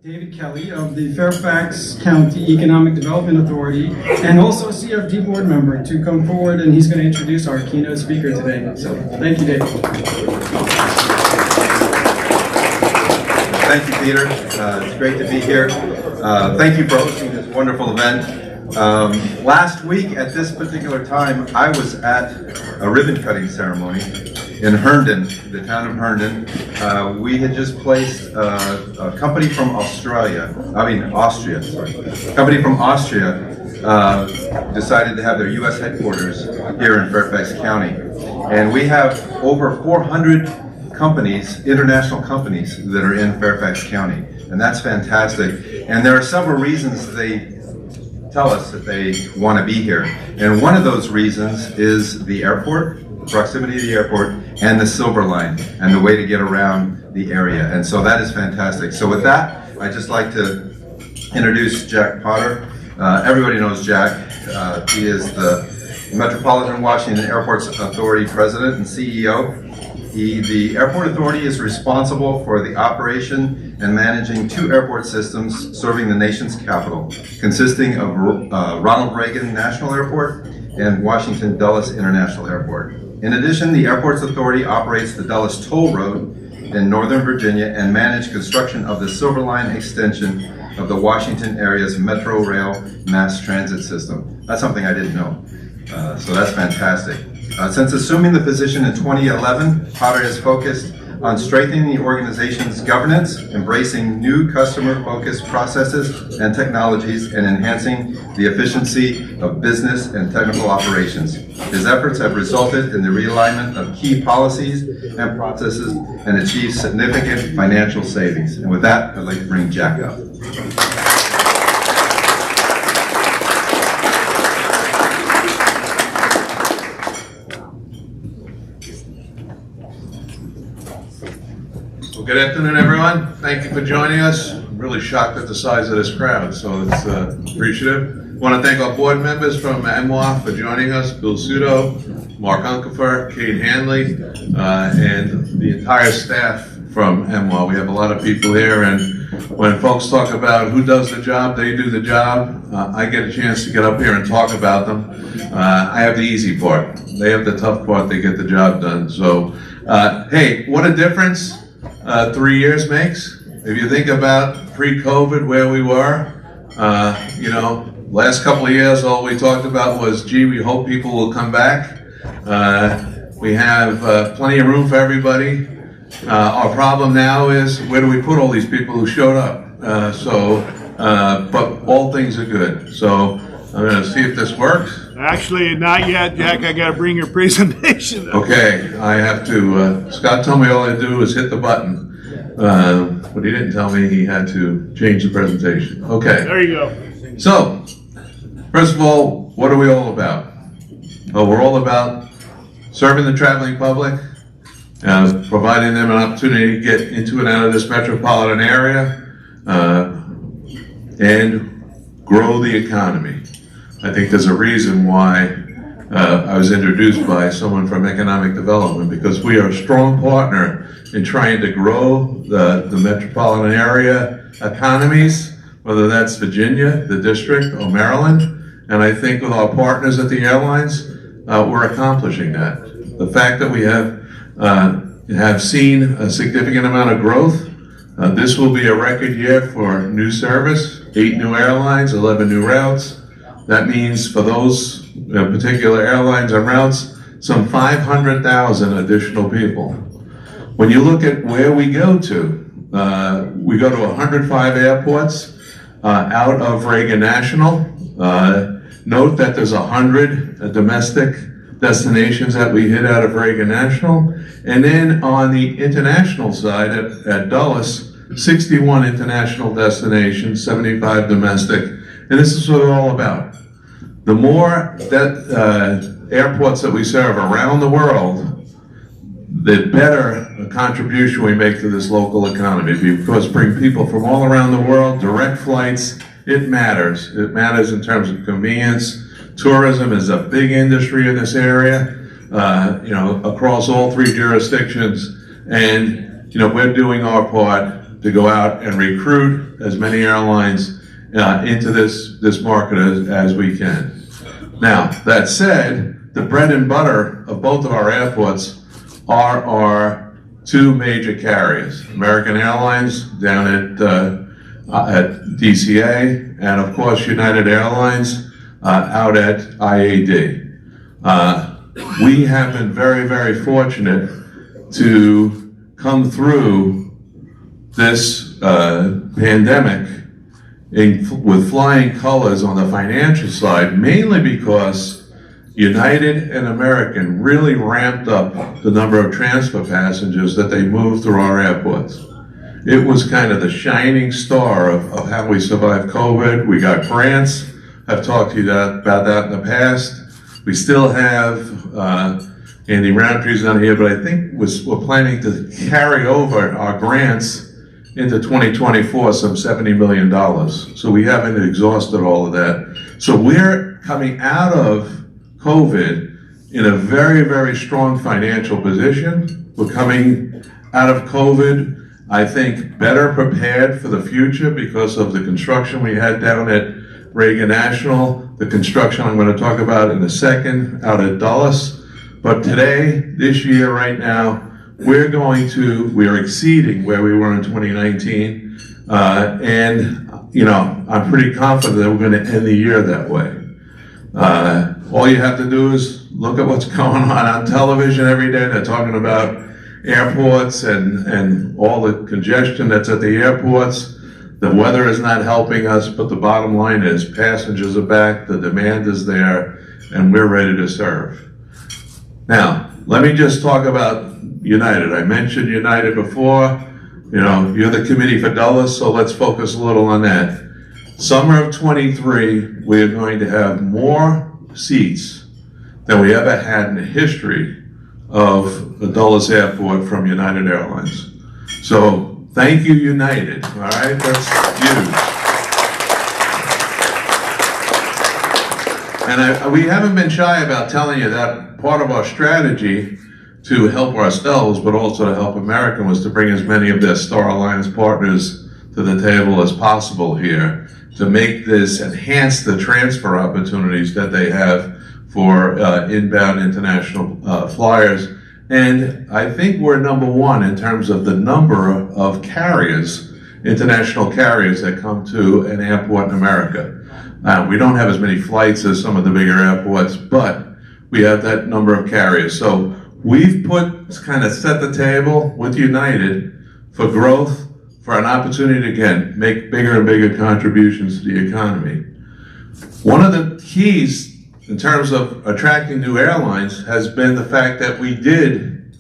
David Kelly of the Fairfax County Economic Development Authority, and also a CFD board member, to come forward, and he's going to introduce our keynote speaker today. So, thank you, David. Thank you, Peter. It's great to be here. Thank you for hosting this wonderful event. Last week at this particular time, I was at a ribbon cutting ceremony in Herndon, the town of Herndon. We had just placed a company from Austria. A company from Austria decided to have their U.S. headquarters here in Fairfax County. And we have over 400 companies, international companies, that are in Fairfax County. And that's fantastic. And there are several reasons they tell us that they want to be here. And one of those reasons is the airport, proximity to the airport, and the Silver Line, and the way to get around the area. And so that is fantastic. So with that, I'd just like to introduce Jack Potter. Everybody knows Jack. He is the Metropolitan Washington Airports Authority President and CEO. The Airport Authority is responsible for the operation and managing 2 airport systems serving the nation's capital, consisting of Ronald Reagan National Airport and Washington Dulles International Airport. In addition, the Airports Authority operates the Dulles Toll Road in Northern Virginia and managed construction of the Silver Line extension of the Washington area's Metro Rail mass transit system. That's something I didn't know, so that's fantastic. Since assuming the position in 2011, Potter has focused on strengthening the organization's governance, embracing new customer-focused processes and technologies, and enhancing the efficiency of business and technical operations. His efforts have resulted in the realignment of key policies and processes and achieved significant financial savings. And with that, I'd like to bring Jack up. Well, good afternoon, everyone. Thank you for joining us. I'm really shocked at the size of this crowd, so it's appreciative. I want to thank our board members from MWAA for joining us, Bill Sudo, Mark Unkefer, Kate Hanley, and the entire staff from MWAA. We have a lot of people here, and when folks talk about who does the job, they do the job. I get a chance to get up here and talk about them. I have the easy part. They have the tough part. They get the job done. So, hey, what a difference 3 years makes. If you think about pre-COVID where we were, last couple of years all we talked about was, gee, we hope people will come back. We have plenty of room for everybody. Our problem now is, where do we put all these people who showed up? But all things are good. So I'm going to see if this works. Actually, not yet, Jack. I got to bring your presentation up. Okay, I have to, Scott told me all I do is hit the button. But he didn't tell me he had to change the presentation. Okay. There you go. So, first of all, what are we all about? Well, we're all about serving the traveling public, providing them an opportunity to get into and out of this metropolitan area, and grow the economy. I think there's a reason why I was introduced by someone from economic development, because we are a strong partner in trying to grow the metropolitan area economies, whether that's Virginia, the district, or Maryland. And I think with our partners at the airlines, we're accomplishing that. The fact that we have seen a significant amount of growth. This will be a record year for new service, 8 new airlines, 11 new routes. That means for those particular airlines and routes, some 500,000 additional people. When you look at where we go to 105 airports out of Reagan National. Note that there's 100 domestic destinations that we hit out of Reagan National. And then on the international side at Dulles, 61 international destinations, 75 domestic. And this is what it's all about. The more airports that we serve around the world, the better a contribution we make to this local economy, because bring people from all around the world, direct flights, it matters. It matters in terms of convenience. Tourism is a big industry in this area, across all 3 jurisdictions. And, we're doing our part to go out and recruit as many airlines into this market as we can. Now, that said, the bread and butter of both of our airports are our two major carriers, American Airlines down at DCA, and of course United Airlines out at IAD. We have been very, very fortunate to come through this pandemic with flying colors on the financial side, mainly because United and American really ramped up the number of transfer passengers that they moved through our airports. It was kind of the shining star of how we survived COVID. We got grants. I've talked to you about that in the past. We still have, Andy Roundtree's not here, but I think we're planning to carry over our grants into 2024, some $70 million. So we haven't exhausted all of that. So we're coming out of COVID in a very, very strong financial position. We're coming out of COVID, I think, better prepared for the future because of the construction we had down at Reagan National, the construction I'm going to talk about in a second out at Dulles. But today, this year, right now, we are exceeding where we were in 2019. And, you know, I'm pretty confident that we're going to end the year that way. All you have to do is look at what's going on television every day. They're talking about airports and all the congestion that's at the airports. The weather is not helping us, but the bottom line is passengers are back, the demand is there, and we're ready to serve. Now, let me just talk about United. I mentioned United before. You know, you're the committee for Dulles, so let's focus a little on that. Summer of 23, we are going to have more seats than we ever had in the history of the Dulles Airport from United Airlines. So thank you, United. All right, that's huge. And we haven't been shy about telling you that part of our strategy to help ourselves, but also to help American, was to bring as many of their Star Alliance partners to the table as possible here to make this, enhance the transfer opportunities that they have for inbound international flyers. And I think we're number one in terms of the number of carriers, international carriers that come to an airport in America. We don't have as many flights as some of the bigger airports, but we have that number of carriers. So we've kind of set the table with United for growth, for an opportunity to, again, make bigger and bigger contributions to the economy. One of the keys in terms of attracting new airlines has been the fact that we did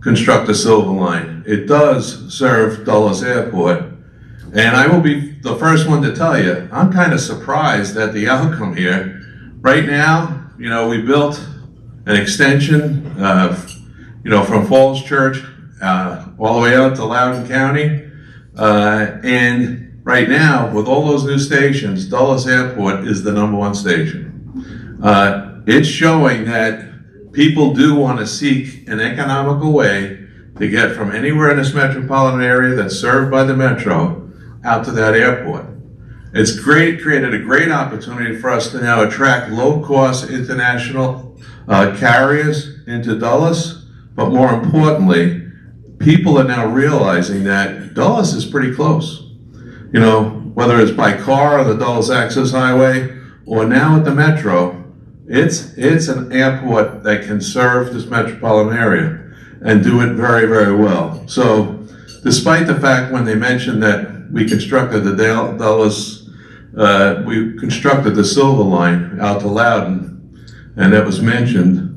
construct a Silver Line. It does serve Dulles Airport. And I will be the first one to tell you, I'm kind of surprised at the outcome here. Right now, you know, we built an extension, from Falls Church all the way out to Loudoun County. And right now, with all those new stations, Dulles Airport is the #1 station. It's showing that people do want to seek an economical way to get from anywhere in this metropolitan area that's served by the Metro out to that airport. It's created a great opportunity for us to now attract low-cost international carriers into Dulles, but more importantly, people are now realizing that Dulles is pretty close. You know, whether it's by car or the Dulles Access Highway, or now at the Metro, it's an airport that can serve this metropolitan area and do it very, very well. So, despite the fact when they mentioned that we constructed the Dulles, we constructed the Silver Line out to Loudoun, and that was mentioned,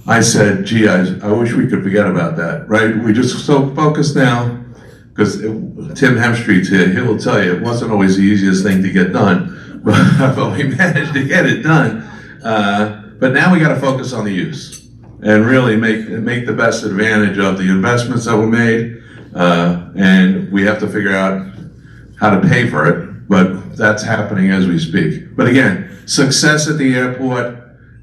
I said, gee, I wish we could forget about that, right? We just so focused now, because Tim Hemstreet's here, he will tell you it wasn't always the easiest thing to get done, but we managed to get it done. But now we got to focus on the use and really make the best advantage of the investments that were made, and we have to figure out how to pay for it, but that's happening as we speak. But again, success at the airport,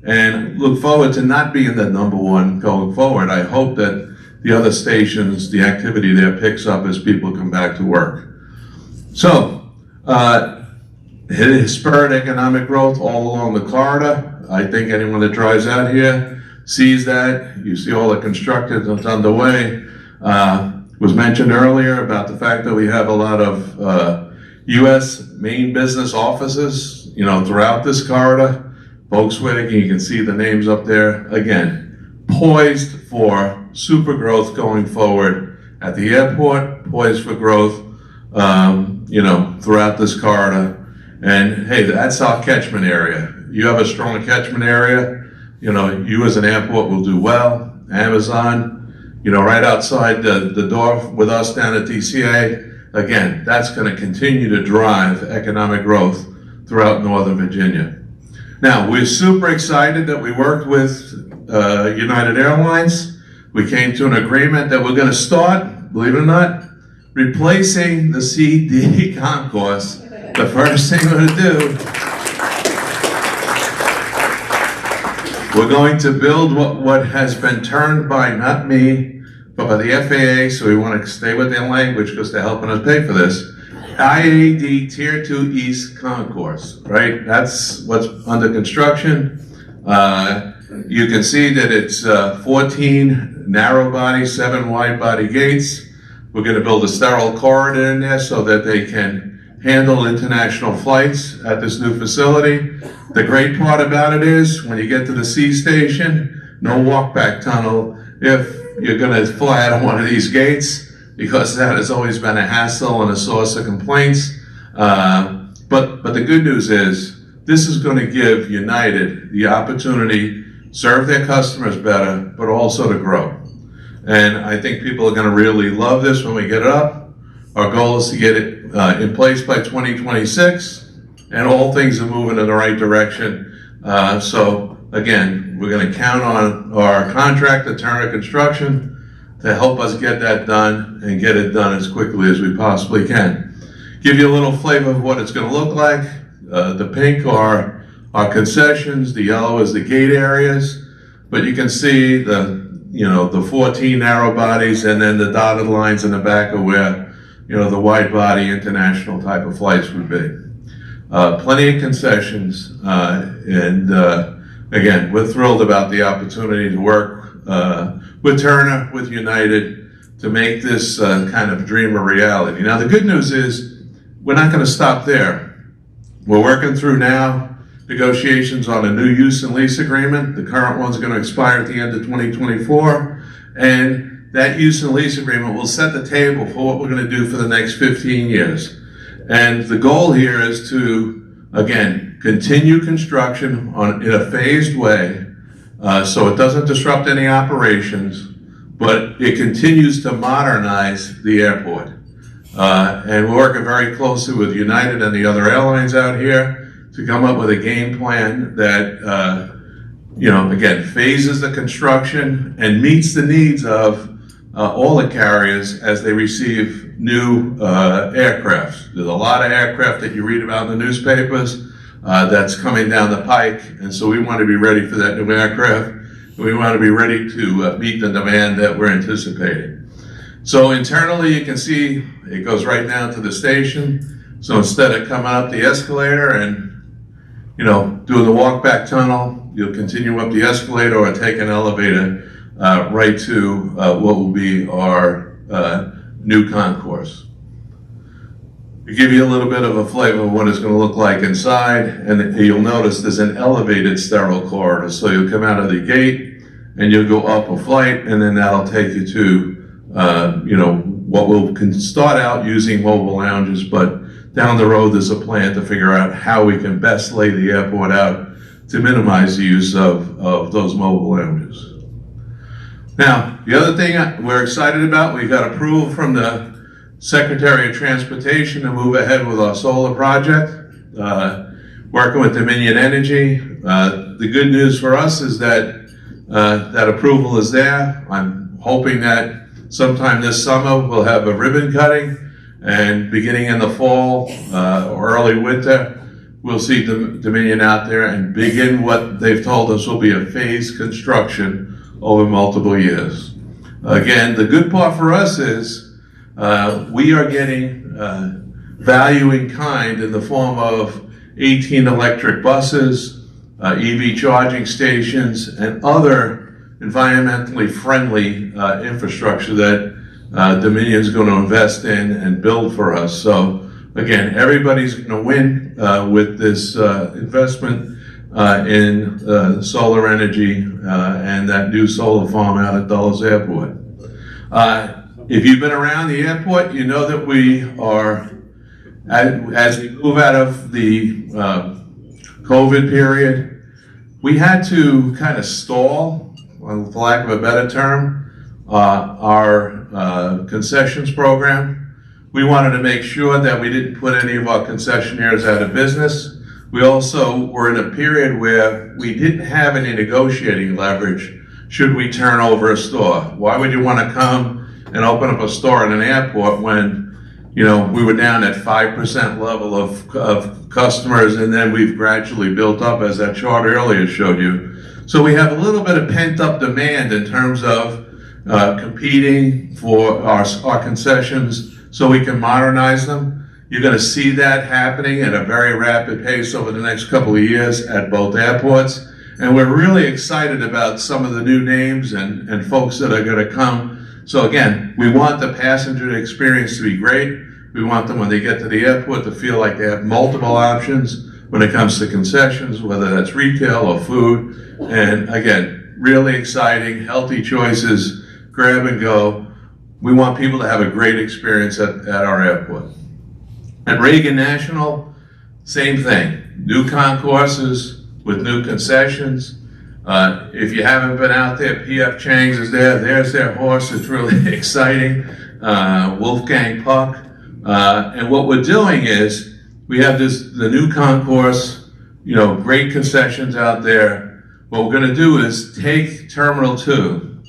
and look forward to not being the #1 going forward. I hope that the other stations, the activity there picks up as people come back to work. So, it has spurred economic growth all along the corridor. I think anyone that drives out here sees that. You see all the construction that's underway. Was mentioned earlier about the fact that we have a lot of U.S. main business offices, you know, throughout this corridor. Volkswagen, you can see the names up there. Again, poised for super growth going forward at the airport, poised for growth, you know, throughout this corridor. And hey, that's our catchment area. You have a strong catchment area, you know, you as an airport will do well. Amazon, you know, right outside the door with us down at DCA. Again, that's going to continue to drive economic growth throughout Northern Virginia. Now, we're super excited that we worked with United Airlines. We came to an agreement that we're going to start, believe it or not, replacing the CD concourse. The first thing we're going to do, we're going to build what has been termed by, not me, but by the FAA, so we want to stay with their language because they're helping us pay for this, IAD Tier 2 East Concourse, right? That's what's under construction. You can see that it's 14 narrow body, 7 wide body gates. We're going to build a sterile corridor in there so that they can handle international flights at this new facility. The great part about it is when you get to the C station, no walk-back tunnel if you're going to fly out of one of these gates, because that has always been a hassle and a source of complaints. But the good news is this is going to give United the opportunity to serve their customers better, but also to grow. And I think people are going to really love this when we get it up. Our goal is to get it in place by 2026, and all things are moving in the right direction. So again, we're going to count on our contractor, Turner Construction, to help us get that done and get it done as quickly as we possibly can. Give you a little flavor of what it's going to look like. The pink are our concessions, the yellow is the gate areas, but you can see the 14 narrow bodies, and then the dotted lines in the back are where, you know, the wide body international type of flights would be. Plenty of concessions, and again, we're thrilled about the opportunity to work with Turner, with United, to make this kind of dream a reality. Now, the good news is we're not going to stop there. We're working through now negotiations on a new use and lease agreement. The current one's going to expire at the end of 2024, and that use and lease agreement will set the table for what we're going to do for the next 15 years. And the goal here is to, again, continue construction in a phased way, so it doesn't disrupt any operations, but it continues to modernize the airport. And we're working very closely with United and the other airlines out here to come up with a game plan that, again, phases the construction and meets the needs of all the carriers as they receive new aircraft. There's a lot of aircraft that you read about in the newspapers that's coming down the pike, and so we want to be ready for that new aircraft. We want to be ready to meet the demand that we're anticipating. So internally, you can see it goes right down to the station. So instead of coming up the escalator and doing the walk-back tunnel, you'll continue up the escalator or take an elevator right to what will be our new concourse. To give you a little bit of a flavor of what it's going to look like inside, and you'll notice there's an elevated sterile corridor. So you'll come out of the gate and you'll go up a flight, and then that'll take you to what will start out using mobile lounges, but down the road there's a plan to figure out how we can best lay the airport out to minimize the use of those mobile lounges. Now, the other thing we're excited about, we got approval from the Secretary of Transportation to move ahead with our solar project, working with Dominion Energy. The good news for us is that that approval is there. I'm hoping that sometime this summer we'll have a ribbon cutting, and beginning in the fall or early winter, we'll see Dominion out there and begin what they've told us will be a phased construction over multiple years. again, the good part for us is we are getting value in kind in the form of 18 electric buses, EV charging stations, and other environmentally friendly infrastructure that Dominion's going to invest in and build for us. So again, everybody's going to win with this investment in solar energy and that new solar farm out at Dulles Airport. If you've been around the airport, you know that we are, as we move out of the COVID period, we had to kind of stall, for lack of a better term, our concessions program. We wanted to make sure that we didn't put any of our concessionaires out of business. We also were in a period where we didn't have any negotiating leverage should we turn over a store. Why would you want to come and open up a store in an airport when, you know, we were down at 5% level of customers, and then we've gradually built up, as that chart earlier showed you. So we have a little bit of pent-up demand in terms of competing for our concessions so we can modernize them. You're going to see that happening at a very rapid pace over the next couple of years at both airports. And we're really excited about some of the new names and folks that are going to come. So again, we want the passenger experience to be great. We want them when they get to the airport to feel like they have multiple options when it comes to concessions, whether that's retail or food. And again, really exciting, healthy choices, grab and go. We want people to have a great experience at our airport. At Reagan National, same thing. New concourses with new concessions. If you haven't been out there, P.F. Chang's is there. There's their horse. It's really exciting. Wolfgang Puck. And what we're doing is we have the new concourse, you know, great concessions out there. What we're going to do is take Terminal 2,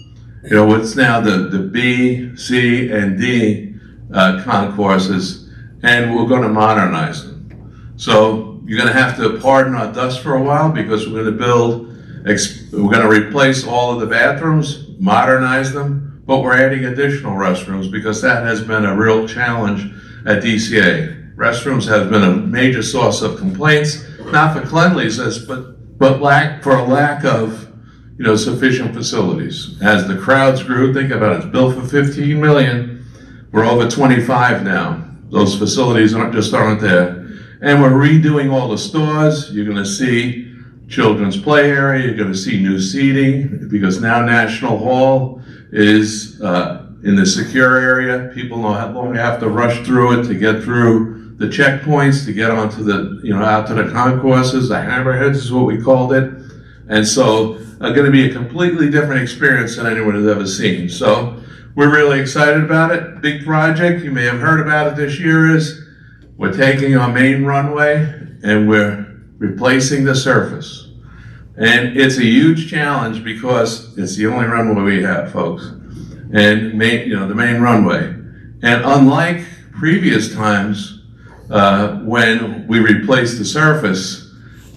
you know, what's now the B, C, and D concourses, and we're going to modernize them. So you're going to have to pardon our dust for a while because we're going to replace all of the bathrooms, modernize them, but we're adding additional restrooms because that has been a real challenge at DCA. Restrooms have been a major source of complaints, not for cleanliness, but for a lack of, you know, sufficient facilities. As the crowds grew, think about it, it's built for $15 million. We're over 25 now. Those facilities aren't there. And we're redoing all the stores. You're going to see children's play area. You're going to see new seating because now National Hall is in the secure area. People no longer have to rush through it to get through the checkpoints, to get onto the, you know, out to the concourses. The hammerheads is what we called it. And so going to be a completely different experience than anyone has ever seen. So we're really excited about it. Big project, you may have heard about it this year, is we're taking our main runway and we're replacing the surface. And it's a huge challenge because it's the only runway we have, folks. And the main runway. And unlike previous times when we replaced the surface,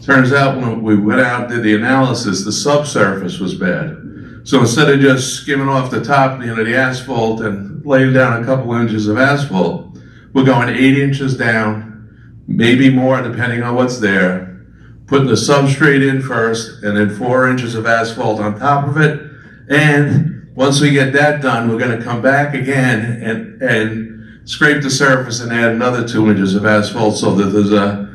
turns out when we went out and did the analysis, the subsurface was bad. So instead of just skimming off the top, you know, the asphalt and laying down a couple inches of asphalt, we're going 8 inches down, maybe more depending on what's there, putting the substrate in first, and then 4 inches of asphalt on top of it. And once we get that done, we're going to come back again and scrape the surface and add another 2 inches of asphalt so that there's a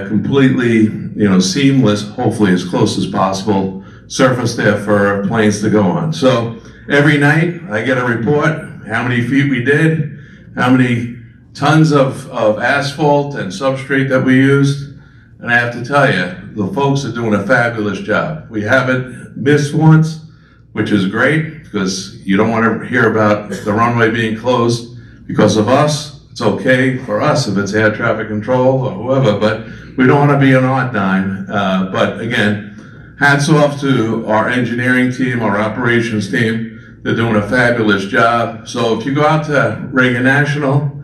completely, you know, seamless, hopefully as close as possible, surface there for planes to go on. So every night I get a report, how many feet we did, how many tons of asphalt and substrate that we used. And I have to tell you, the folks are doing a fabulous job. We haven't missed once, which is great because you don't want to hear about the runway being closed because of us. It's okay for us if it's air traffic control or whoever, but we don't want to be an odd dime. But again, hats off to our engineering team, our operations team. They're doing a fabulous job. So if you go out to Reagan National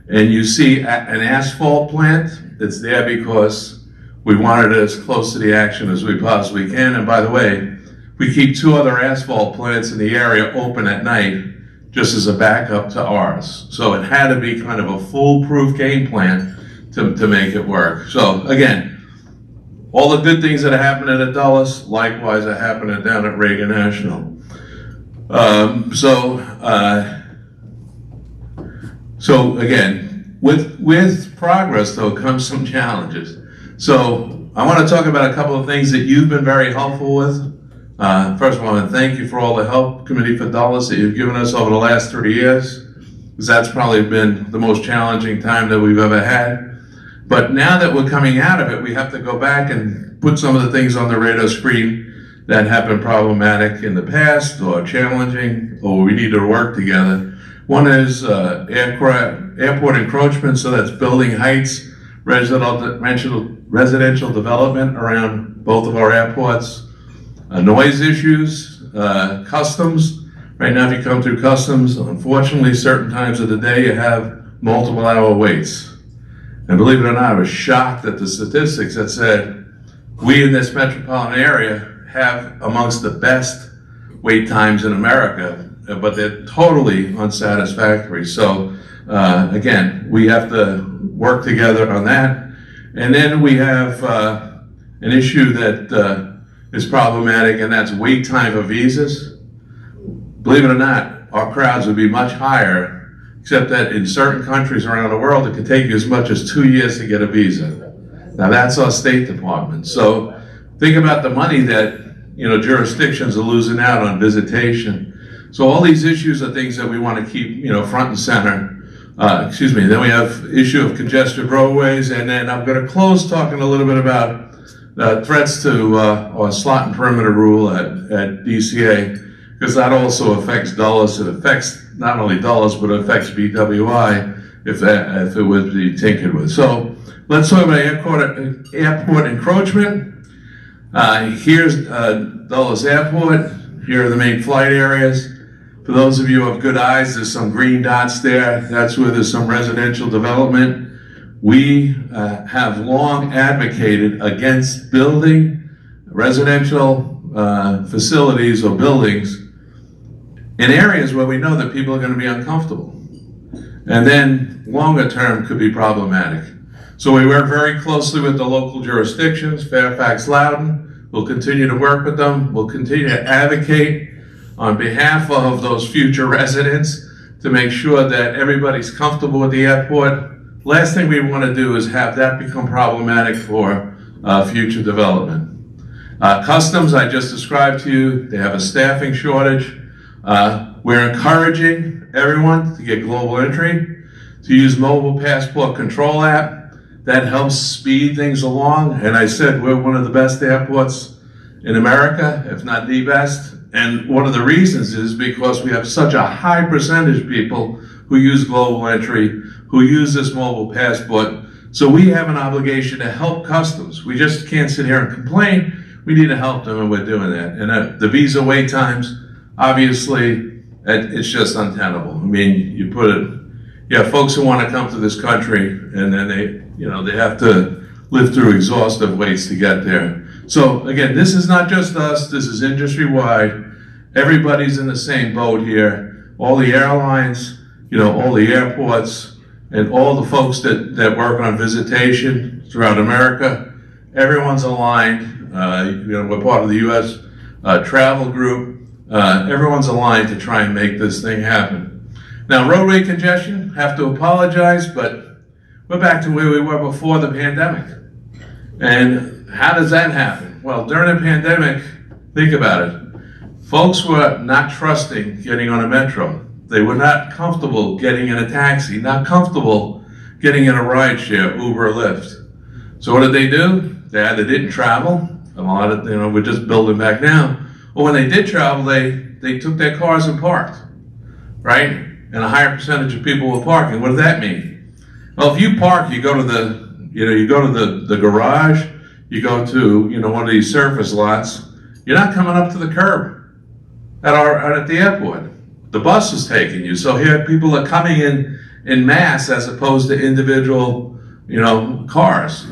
and you see an asphalt plant, it's there because we wanted it as close to the action as we possibly can. And by the way, we keep 2 other asphalt plants in the area open at night just as a backup to ours. So it had to be kind of a foolproof game plan to make it work. So again, all the good things that are happening at Dulles, likewise are happening down at Reagan National. So again, with progress though comes some challenges. So I want to talk about a couple of things that you've been very helpful with. First of all, I want to thank you for all the help, Committee for Dulles, that you've given us over the last 3 years, because that's probably been the most challenging time that we've ever had. But now that we're coming out of it, we have to go back and put some of the things on the radar screen that have been problematic in the past or challenging or we need to work together. One is airport encroachment, so that's building heights, residential development around both of our airports, noise issues, customs. Right now, if you come through customs, unfortunately, certain times of the day you have multiple hour waits. And believe it or not, I was shocked at the statistics that said we in this metropolitan area have amongst the best wait times in America, but they're totally unsatisfactory. So again, we have to work together on that. And then we have an issue that is problematic, and that's wait time for visas. Believe it or not, our crowds would be much higher, except that in certain countries around the world, it can take you as much as 2 years to get a visa. Now that's our State Department. So think about the money that jurisdictions are losing out on visitation. So all these issues are things that we want to keep front and center. Then we have issue of congested roadways, and then I'm going to close talking a little bit about threats to our slot and perimeter rule at DCA, because that also affects Dulles. It affects not only Dulles, but it affects BWI if it would be tinkered with. So let's talk about airport encroachment. Here's Dulles Airport. Here are the main flight areas. For those of you who have good eyes, there's some green dots there. That's where there's some residential development. We have long advocated against building residential facilities or buildings in areas where we know that people are going to be uncomfortable. And then longer term could be problematic. So we work very closely with the local jurisdictions, Fairfax, Loudoun. We'll continue to work with them. We'll continue to advocate on behalf of those future residents to make sure that everybody's comfortable with the airport. Last thing we want to do is have that become problematic for future development. Customs, I just described to you, they have a staffing shortage. We're encouraging everyone to get global entry, to use mobile passport control app. That helps speed things along. And I said we're one of the best airports in America, if not the best. And one of the reasons is because we have such a high percentage of people who use global entry, who use this mobile passport. So we have an obligation to help customs. We just can't sit here and complain. We need to help them, and we're doing that. And the visa wait times, obviously, it's just untenable. I mean, you have folks who want to come to this country, and then they have to live through exhaustive waits to get there. So again, this is not just us, this is industry-wide. Everybody's in the same boat here. All the airlines, all the airports, and all the folks that work on visitation throughout America, everyone's aligned. We're part of the U.S. Travel Group. Everyone's aligned to try and make this thing happen. Now, roadway congestion, have to apologize, but we're back to where we were before the pandemic. And how does that happen? Well, during the pandemic, think about it. Folks were not trusting getting on a metro. They were not comfortable getting in a taxi, not comfortable getting in a rideshare, Uber or Lyft. So what did they do? They either didn't travel, a lot of, we're just building back now, or when they did travel, they took their cars and parked, right? And a higher percentage of people were parking. What does that mean? Well, if you park, you go to the garage, you go to, one of these surface lots, you're not coming up to the curb at the airport. The bus is taking you. So here people are coming in mass as opposed to individual, cars.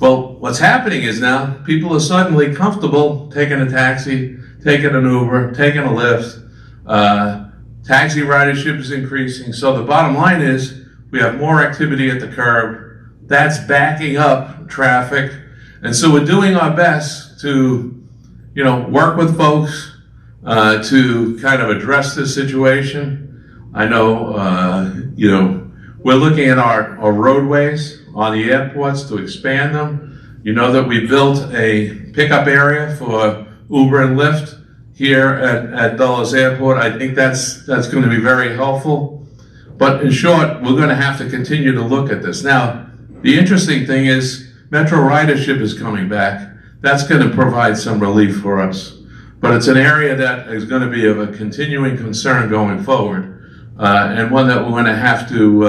Well, what's happening is now people are suddenly comfortable taking a taxi, taking an Uber, taking a Lyft. Taxi ridership is increasing. So the bottom line is we have more activity at the curb. That's backing up traffic. And so we're doing our best to, work with folks to kind of address this situation. I know, we're looking at our roadways on the airports to expand them. You know that we built a pickup area for Uber and Lyft here at Dulles Airport. I think that's going to be very helpful. But in short, we're going to have to continue to look at this. Now, the interesting thing is metro ridership is coming back. That's going to provide some relief for us. But it's an area that is going to be of a continuing concern going forward, and one that we're going to have to,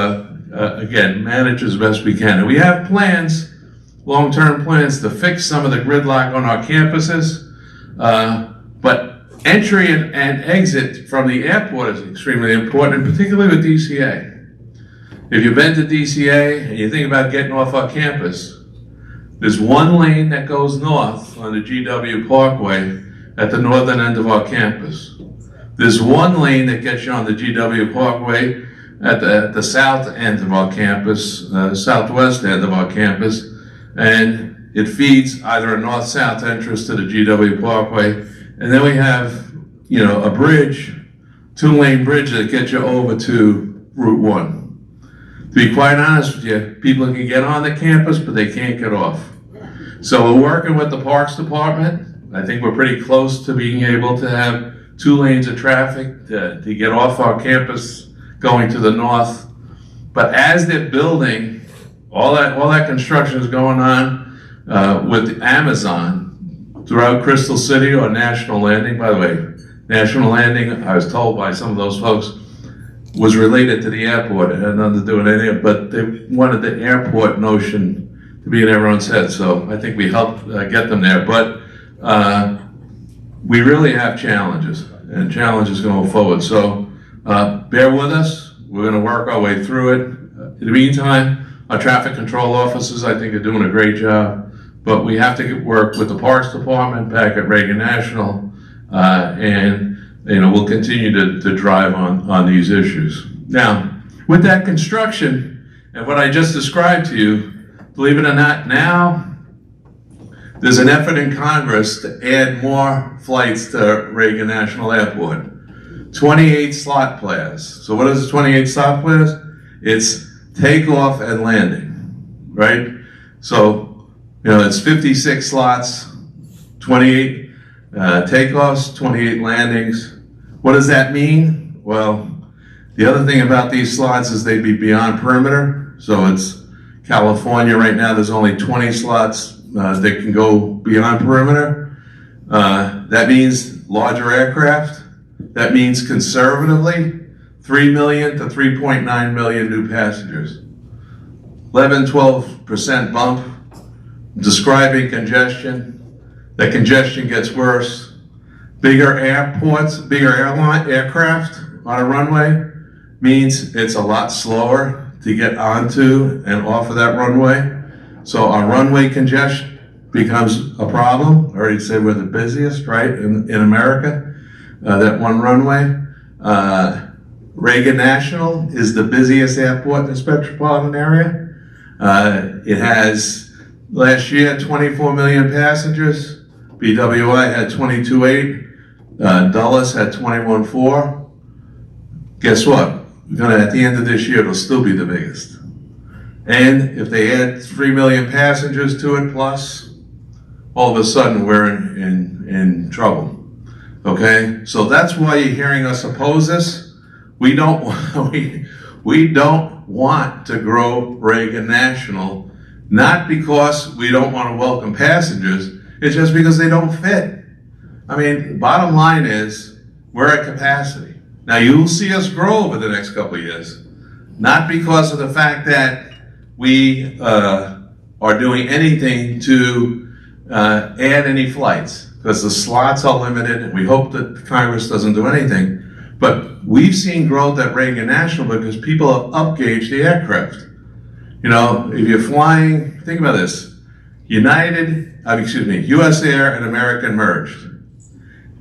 again, manage as best we can. And we have plans, long-term plans, to fix some of the gridlock on our campuses. But entry and exit from the airport is extremely important, particularly with DCA. If you've been to DCA and you think about getting off our campus, there's one lane that goes north on the GW Parkway at the northern end of our campus. There's one lane that gets you on the GW Parkway at the south end of our campus, southwest end of our campus, and it feeds either a north-south entrance to the GW Parkway, and then we have, a bridge, two-lane bridge that gets you over to Route 1. To be quite honest with you, people can get on the campus, but they can't get off. So we're working with the Parks Department. I think we're pretty close to being able to have 2 lanes of traffic to get off our campus going to the north. But as they're building, all that construction is going on with Amazon throughout Crystal City or National Landing. By the way, National Landing, I was told by some of those folks, was related to the airport. It had nothing to do with anything, but they wanted the airport notion to be in everyone's head. So I think we helped get them there. But we really have challenges, and challenges going forward. So bear with us. We're going to work our way through it. In the meantime, our traffic control officers, I think, are doing a great job. But we have to work with the Parks Department back at Reagan National, and we'll continue to drive on these issues. Now, with that construction and what I just described to you, believe it or not, now there's an effort in Congress to add more flights to Reagan National Airport. 28 slot players. So what is 28 slot players? It's takeoff and landing, right? So, it's 56 slots, 28 takeoffs, 28 landings. What does that mean? Well, the other thing about these slots is they'd be beyond perimeter. So it's California right now, there's only 20 slots that can go beyond perimeter. That means larger aircraft. That means conservatively 3 million to 3.9 million new passengers. 11-12% bump. Describing congestion. That congestion gets worse. Bigger airports, bigger aircraft on a runway means it's a lot slower to get onto and off of that runway. So our runway congestion becomes a problem. I already said we're the busiest, right, in America, that one runway. Reagan National is the busiest airport in this metropolitan area. It has, last year, 24 million passengers. BWI had 22.8. Dulles had 21.4. Guess what? At the end of this year, it'll still be the biggest. And if they add 3 million passengers to it plus, all of a sudden we're in trouble. Okay? So that's why you're hearing us oppose this. We don't want to grow Reagan National, not because we don't want to welcome passengers, it's just because they don't fit. I mean, the bottom line is we're at capacity. Now you'll see us grow over the next couple of years, not because of the fact that we are doing anything to add any flights, because the slots are limited, and we hope that Congress doesn't do anything. But we've seen growth at Reagan National because people have upgauged the aircraft. If you're flying, think about this. US Air and American merged.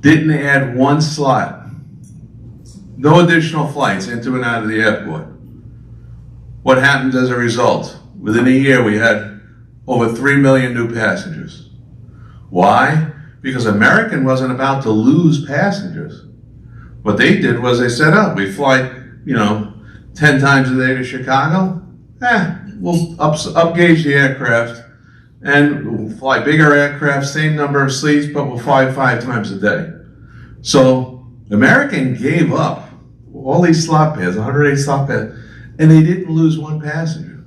didn't add one slot. No additional flights into and out of the airport. What happened as a result? Within a year, we had over 3 million new passengers. Why? Because American wasn't about to lose passengers. What they did was they said, oh, we fly, 10 times a day to Chicago. We'll upgauge the aircraft and we'll fly bigger aircraft, same number of seats, but we'll fly 5 times a day. So American gave up all these slot pairs, 108 slot pairs, and they didn't lose one passenger.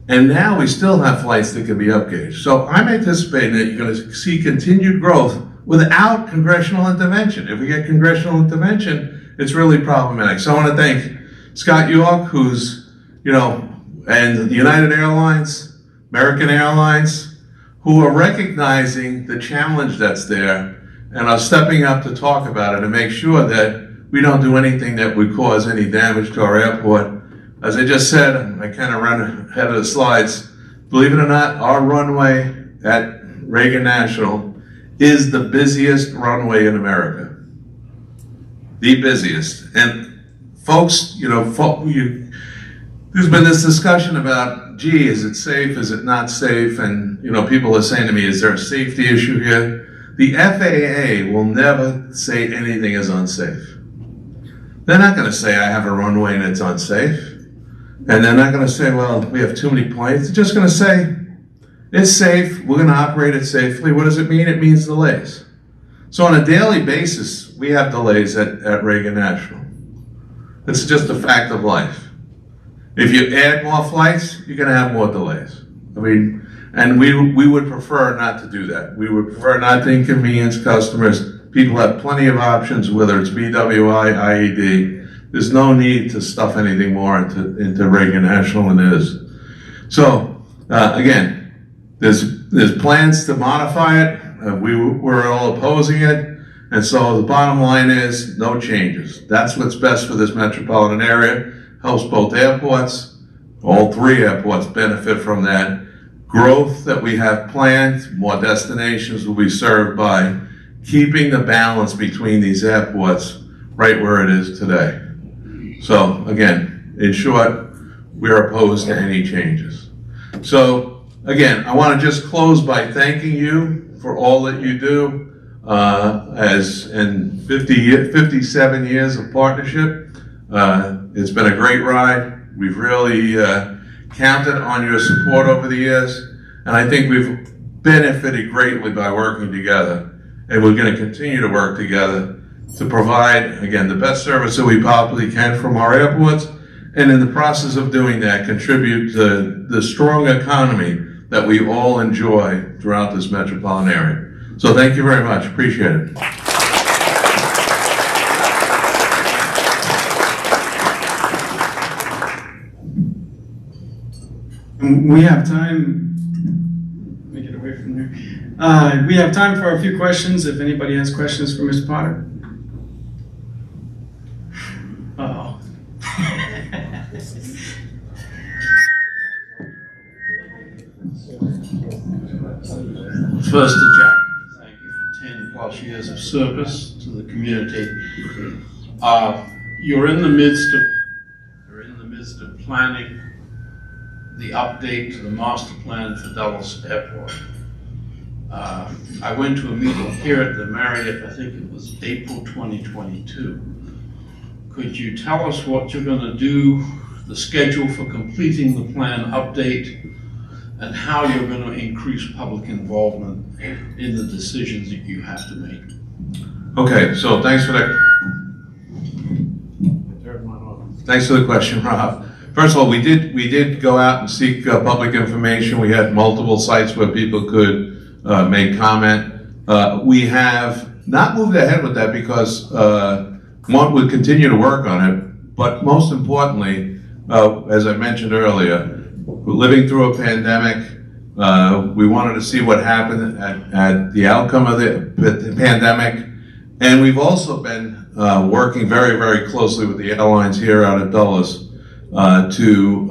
And now we still have flights that can be upgauged. So I'm anticipating that you're going to see continued growth without congressional intervention. If we get congressional intervention, it's really problematic. So I want to thank Scott York, who's, and the United Airlines, American Airlines, who are recognizing the challenge that's there and are stepping up to talk about it and make sure that we don't do anything that would cause any damage to our airport. As I just said, I kind of ran ahead of the slides. Believe it or not, our runway at Reagan National is the busiest runway in America. The busiest. And folks, there's been this discussion about, gee, is it safe, is it not safe? And, people are saying to me, is there a safety issue here? The FAA will never say anything is unsafe. They're not going to say I have a runway and it's unsafe. And they're not going to say, well, we have too many planes. They're just going to say, it's safe, we're going to operate it safely. What does it mean? It means delays. So on a daily basis, we have delays at Reagan National. It's just a fact of life. If you add more flights, you're going to have more delays. And we would prefer not to do that. We would prefer not to inconvenience customers. People have plenty of options, whether it's BWI, IED. There's no need to stuff anything more into Reagan National than it is. So, again, there's plans to modify it. We're all opposing it. And so the bottom line is no changes. That's what's best for this metropolitan area. Helps both airports. All 3 airports benefit from that growth that we have planned. More destinations will be served by keeping the balance between these airports right where it is today. So again, in short, we're opposed to any changes. So again, I want to just close by thanking you for all that you do as in 57 years of partnership. It's been a great ride. We've really counted on your support over the years, and I think we've benefited greatly by working together. And we're going to continue to work together to provide, again, the best service that we possibly can from our airports, and in the process of doing that, contribute to the strong economy that we all enjoy throughout this metropolitan area. So thank you very much. Appreciate it. We have time. Let me get away from there. We have time for a few questions. If anybody has questions for Ms. Potter. Uh-oh. First to Jack, thank you for 10+ years of service to the community. You're in the midst of planning the update to the master plan for Dulles Airport. I went to a meeting here at the Marriott, I think it was April 2022. Could you tell us what you're going to do, the schedule for completing the plan update, and how you're going to increase public involvement in the decisions that you have to make? Okay, so thanks for that. Thanks for the question, Rob. First of all, we did go out and seek public information. We had multiple sites where people could make comment. We have not moved ahead with that because one would continue to work on it, but most importantly, as I mentioned earlier, we're living through a pandemic. We wanted to see what happened at the outcome of the pandemic, and we've also been working very, very closely with the airlines here out at Dulles to,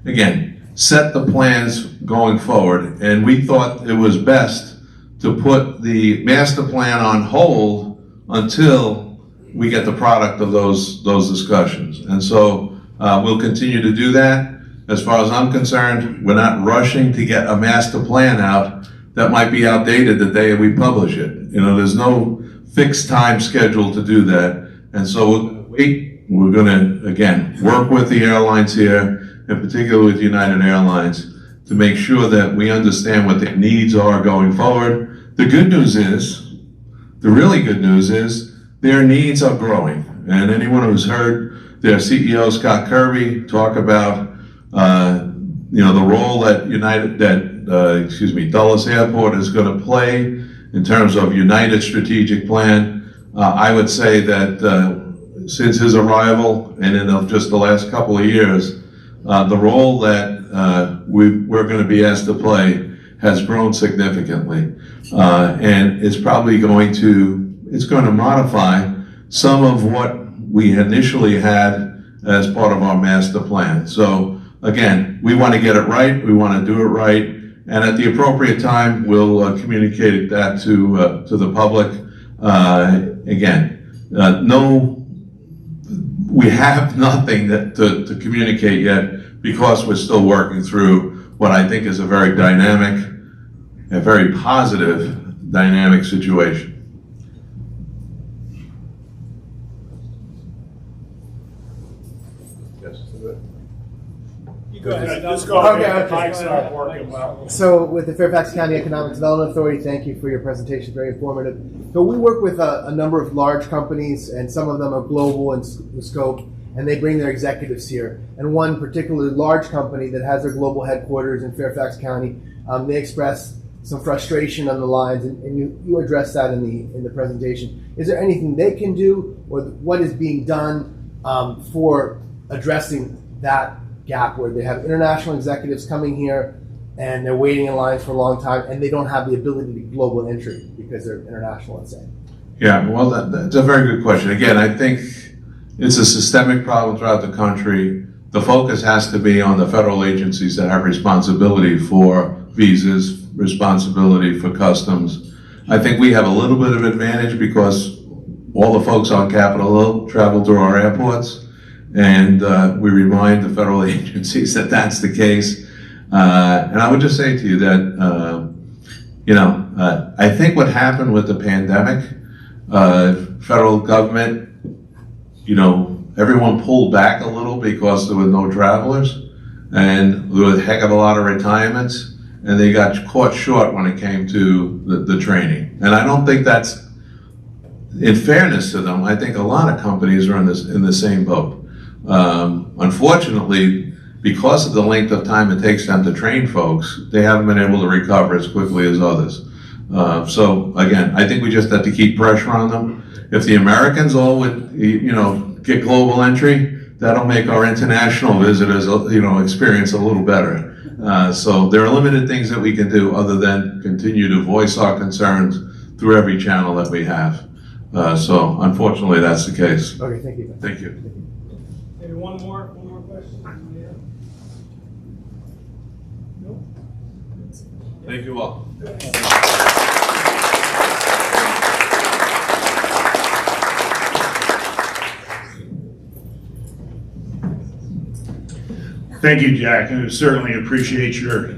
again, set the plans going forward. And we thought it was best to put the master plan on hold until we get the product of those discussions. And so we'll continue to do that. As far as I'm concerned, we're not rushing to get a master plan out that might be outdated the day we publish it. You know, there's no fixed time schedule to do that. And so we're gonna wait. We're gonna, again, work with the airlines here, in particular with United Airlines, to make sure that we understand what the needs are going forward. The good news is, the really good news is, their needs are growing. And anyone who's heard their CEO, Scott Kirby, talk about the role that Dulles Airport is going to play in terms of United's strategic plan. I would say that since his arrival and in just the last couple of years, the role that we're going to be asked to play has grown significantly, and it's probably going to modify some of what we initially had as part of our master plan. So again, we want to get it right, we want to do it right, and at the appropriate time, we'll communicate that to the public. We have nothing to communicate yet because we're still working through what I think is a very dynamic, a very positive dynamic situation. Go ahead. Just go ahead. Okay. Mike's not working well. So with the Fairfax County Economic Development Authority, thank you for your presentation, very informative. So we work with a number of large companies, and some of them are global in scope, and they bring their executives here. And one particularly large company that has their global headquarters in Fairfax County, they express some frustration on the lines, and you addressed that in the presentation. Is there anything they can do, or what is being done for addressing that gap where they have international executives coming here and they're waiting in line for a long time and they don't have the ability to global entry because they're international, let's say? Yeah, well, that's a very good question. Again, I think it's a systemic problem throughout the country. The focus has to be on the federal agencies that have responsibility for visas, responsibility for customs. I think we have a little bit of advantage because all the folks on Capitol Hill travel through our airports. And we remind the federal agencies that that's the case. And I would just say to you that, I think what happened with the pandemic, federal government, everyone pulled back a little because there were no travelers, and there was a heck of a lot of retirements, and they got caught short when it came to the training. And I don't think that's, in fairness to them, I think a lot of companies are in the same boat. Unfortunately, because of the length of time it takes them to train folks, they haven't been able to recover as quickly as others. So again, I think we just have to keep pressure on them. If the Americans all would, get global entry, that'll make our international visitors, experience a little better. So there are limited things that we can do other than continue to voice our concerns through every channel that we have. So unfortunately, that's the case. Okay, thank you. Thank you. Maybe one more question? Yeah. Nope. Thank you all. Thank you, Jack, and I certainly appreciate your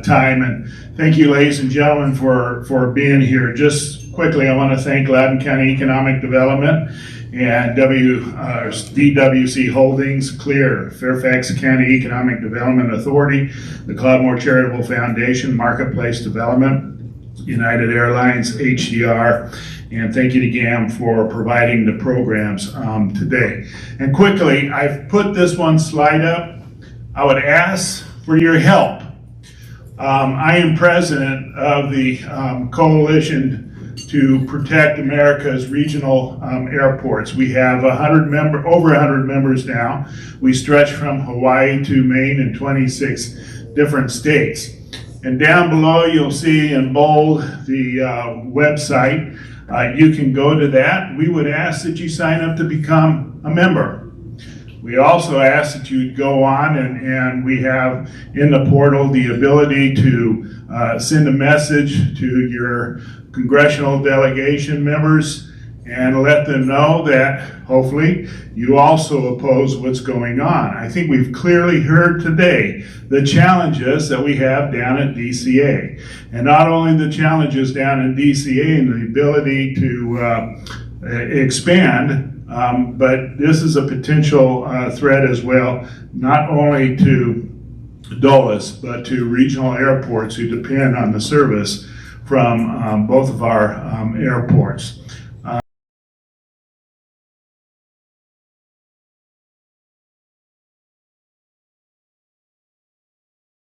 time. And thank you, ladies and gentlemen, for being here. Just quickly, I want to thank Loudoun County Economic Development and DWC Holdings, CLEAR, Fairfax County Economic Development Authority, the Cloudmore Charitable Foundation, Marketplace Development, United Airlines, HDR, and thank you to GAM for providing the programs today. And quickly, I've put this one slide up. I would ask for your help. I am president of the Coalition to Protect America's Regional Airports. We have over 100 members now. We stretch from Hawaii to Maine and 26 different states. And down below, you'll see in bold the website. You can go to that. We would ask that you sign up to become a member. We also ask that you go on and we have in the portal the ability to send a message to your congressional delegation members and let them know that hopefully you also oppose what's going on. I think we've clearly heard today the challenges that we have down at DCA. And not only the challenges down in DCA and the ability to expand, but this is a potential threat as well, not only to Dulles, but to regional airports who depend on the service from both of our airports.